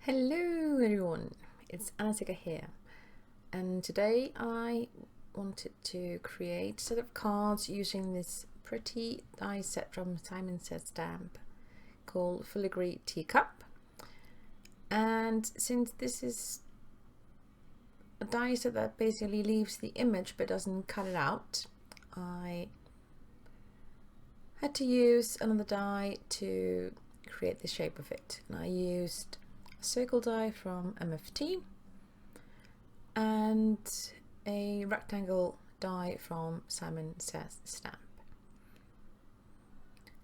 Hello everyone, it's Anasika here, and today I wanted to create a set of cards using this pretty die set from Simon Says Stamp called Filigree Teacup. And since this is a die set that basically leaves the image but doesn't cut it out, I had to use another die to create the shape of it, and I used circle die from MFT and a rectangle die from Simon Says Stamp.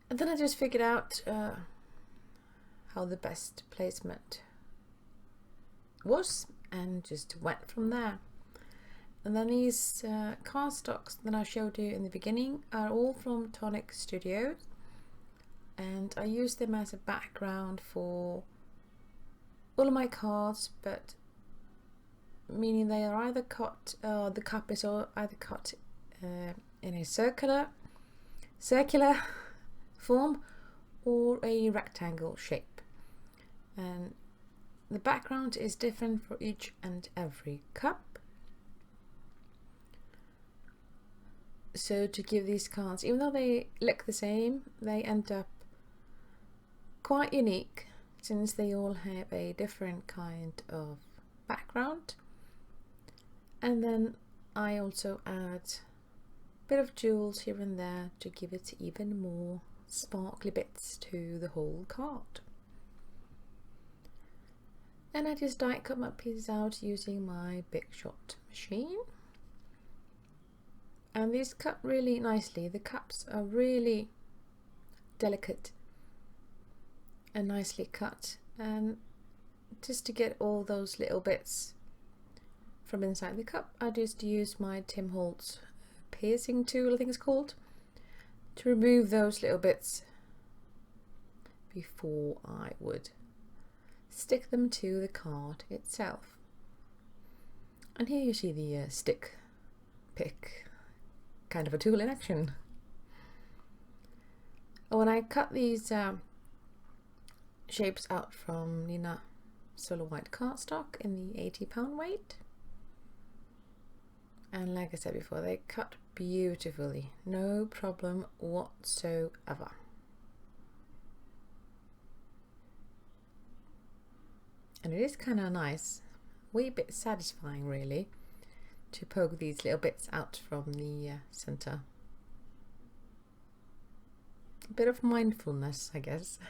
And then I just figured out how the best placement was and just went from there. And then these cardstocks that I showed you in the beginning are all from Tonic Studios, and I use them as a background for all of my cards, but meaning they are either cut, the cup is either cut in a circular form or a rectangle shape, and the background is different for each and every cup. So to give these cards, even though they look the same, they end up quite unique, since they all have a different kind of background. And then I also add a bit of jewels here and there to give it even more sparkly bits to the whole card. And I just die cut my pieces out using my Big Shot machine. And these cut really nicely. The cups are really delicate and nicely cut, and just to get all those little bits from inside the cup, I just use my Tim Holtz piercing tool, I think it's called, to remove those little bits before I would stick them to the card itself. And here you see the stick pick kind of a tool in action. When I cut these shapes out from Neenah Solo White cardstock in the 80-pound weight, and like I said before, they cut beautifully, no problem whatsoever. And it is kind of nice, a wee bit satisfying really, to poke these little bits out from the center. A bit of mindfulness, I guess.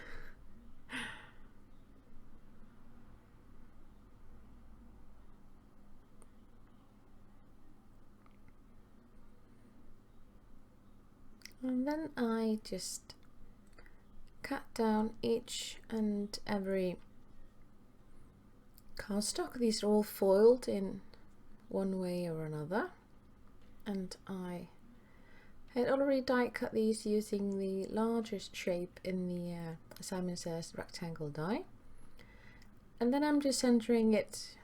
And then I just cut down each and every cardstock. These are all foiled in one way or another, and I had already die cut these using the largest shape in the Simon Says rectangle die. And then I'm just centering it,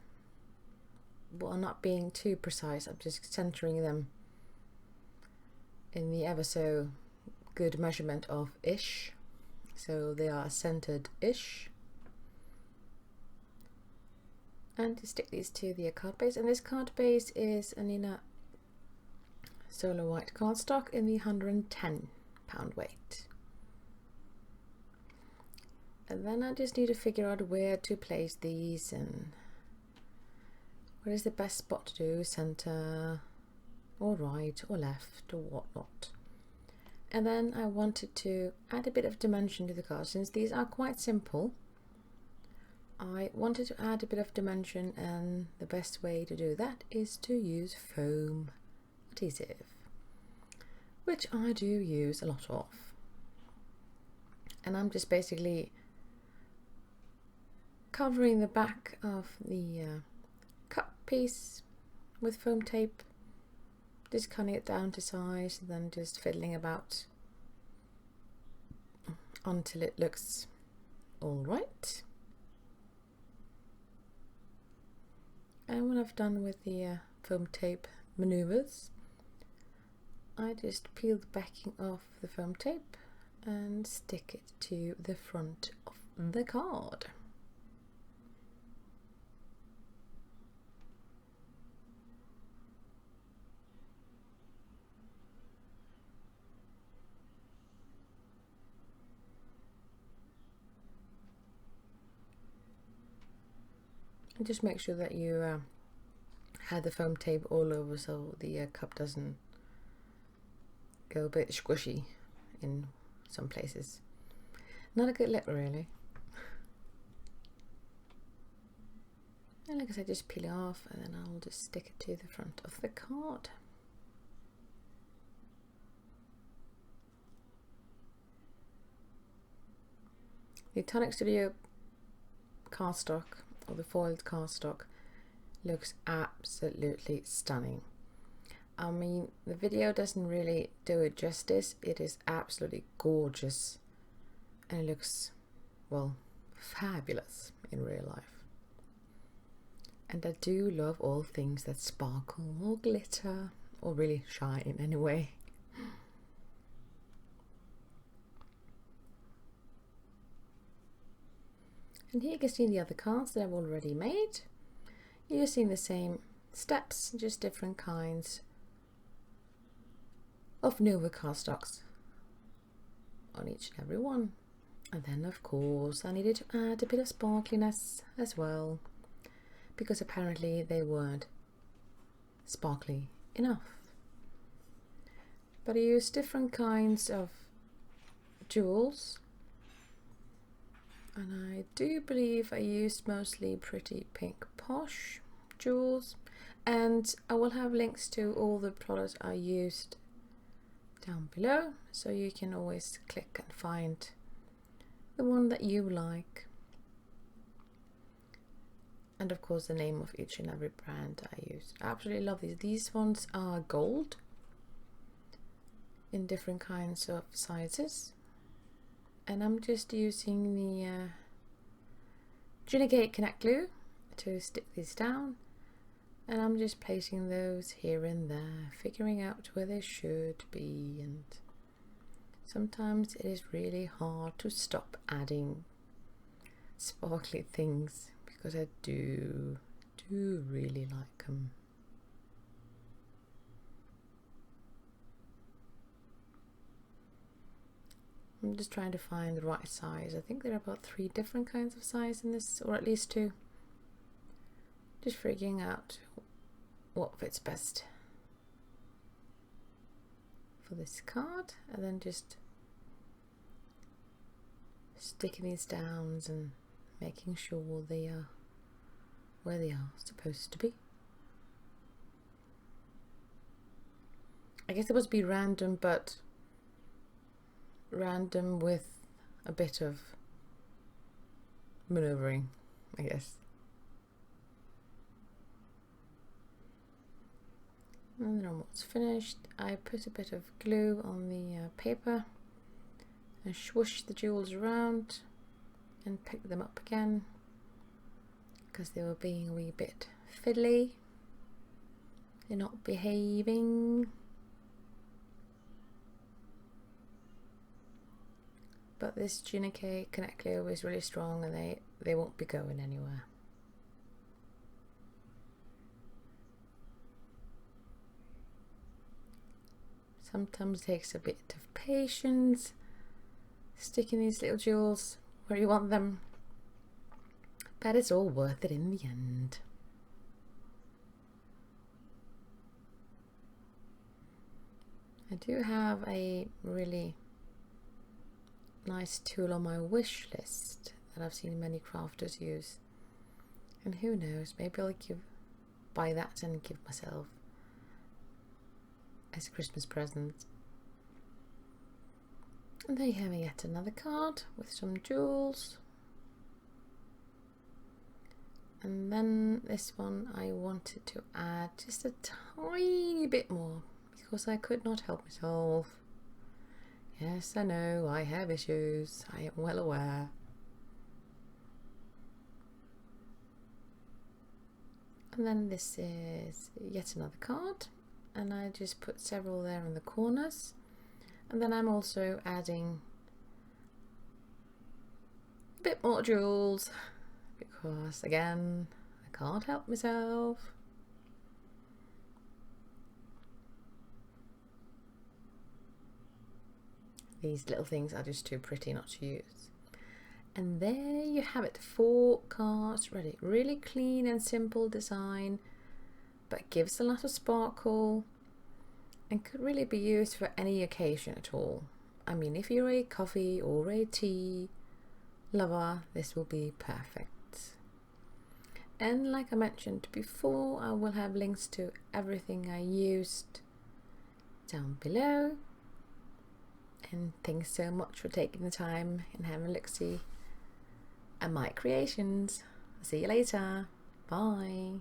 well, not being too precise, I'm just centering them in the ever so good measurement of ish, so they are centered ish. And to stick these to the card base, and this card base is a Neenah Solo White cardstock in the 110-pound weight. And then I just need to figure out where to place these and what is the best spot to do, center or right or left or whatnot. And then I wanted to add a bit of dimension to the card. Since these are quite simple, I wanted to add a bit of dimension, and the best way to do that is to use foam adhesive, which I do use a lot of. And I'm just basically covering the back of the cup piece with foam tape, just cutting it down to size, and then just fiddling about until it looks all right. And when I've done with the foam tape maneuvers, I just peel the backing off the foam tape and stick it to the front of the card. And just make sure that you have the foam tape all over so the cup doesn't go a bit squishy in some places. Not a good look really. And like I said, just peel it off and then I'll just stick it to the front of the card. The Tonic Studio cardstock, or the foiled cardstock, looks absolutely stunning. I mean, the video doesn't really do it justice. It is absolutely gorgeous and it looks, well, fabulous in real life. And I do love all things that sparkle or glitter or really shine anyway. And here you can see the other cards that I've already made. You're seeing the same steps, just different kinds of newer cardstocks on each and every one. And then of course I needed to add a bit of sparkliness as well, because apparently they weren't sparkly enough. But I used different kinds of jewels, and I do believe I used mostly Pretty Pink Posh jewels, and I will have links to all the products I used down below, so you can always click and find the one that you like, and of course the name of each and every brand I used. I absolutely love these. These ones are gold in different kinds of sizes, and I'm just using the Tunic Connect glue to stick these down, and I'm just placing those here and there, figuring out where they should be. And sometimes it is really hard to stop adding sparkly things because I do really like them. I'm just trying to find the right size. I think there are about 3 different kinds of size in this, or at least 2. Just figuring out what fits best for this card, and then just sticking these down and making sure they are where they are supposed to be. I guess it must be random, but random with a bit of maneuvering, I guess. And then once finished, I put a bit of glue on the paper and swoosh the jewels around and pick them up again because they were being a wee bit fiddly. They're not behaving. But this Tunic Connect glue is really strong and they won't be going anywhere. Sometimes it takes a bit of patience sticking these little jewels where you want them, but it's all worth it in the end. I do have a really nice tool on my wish list that I've seen many crafters use, and who knows, maybe I'll buy that and give myself as a Christmas present. And there you have yet another card with some jewels. And then this one I wanted to add just a tiny bit more because I could not help myself. Yes, I know, I have issues, I am well aware. And then this is yet another card, and I just put several there in the corners. And then I'm also adding a bit more jewels because, again, I can't help myself. These little things are just too pretty not to use. And there you have it, 4 cards ready. Really clean and simple design, but gives a lot of sparkle and could really be used for any occasion at all. I mean, if you're a coffee or a tea lover, this will be perfect. And like I mentioned before, I will have links to everything I used down below. And thanks so much for taking the time and having a look-see at my creations. See you later. Bye.